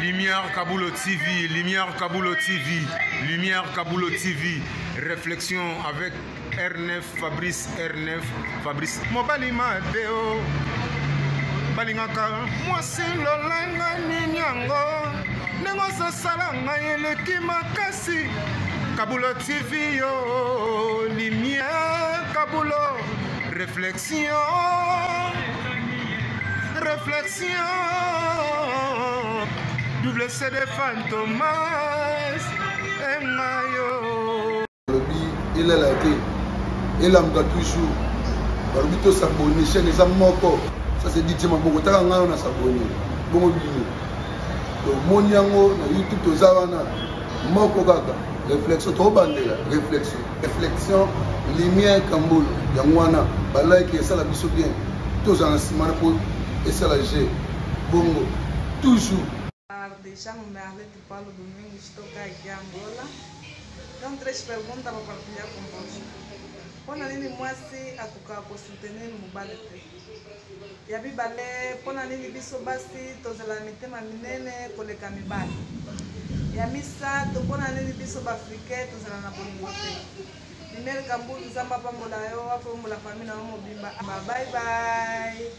Lumière Kaboulo TV, Lumière Kaboulo TV, Lumière Kaboulo TV. Réflexion avec R9 Fabrice, R9 Fabrice. Mobali Mateo, balingaka mwasi lolenga ninyango, nengo salanga eleki makasi. Kaboulo TV yo, Lumière Kaboulo, réflexion. Réflexion, double CD Fantomas, Mayo. Il est là, il a toujours. Barbito s'abonne, chaîne les amoko. Ça c'est dit, tu m'as beaucoup de temps à s'abonner. Bon, donc, mon yango, na YouTube, to zawana, moko kaka. Réflexion, trop bandela. Réflexion, réflexion, lumière Kamboul, yangwana, balai ça la biso bien. Tous en ciment pour. Et c'est la G. Bongo. Toujours. Deixar o Merlete Paulo Domingos, estou cá aqui em Angola. Tenho 3 perguntas para partilhar convosco. Quando a Nini Moassi a tocar com o Centenário Mubalete. E a Bíblia, quando a Nini Bissobassi, todos ela me tem uma menina com o Camibali. E a missa, quando a Nini Bissobafrique, todos ela na Bongote. Primeiro Cambulo, Zamba Pambola, eu, a família, vamos bimba. Bye bye.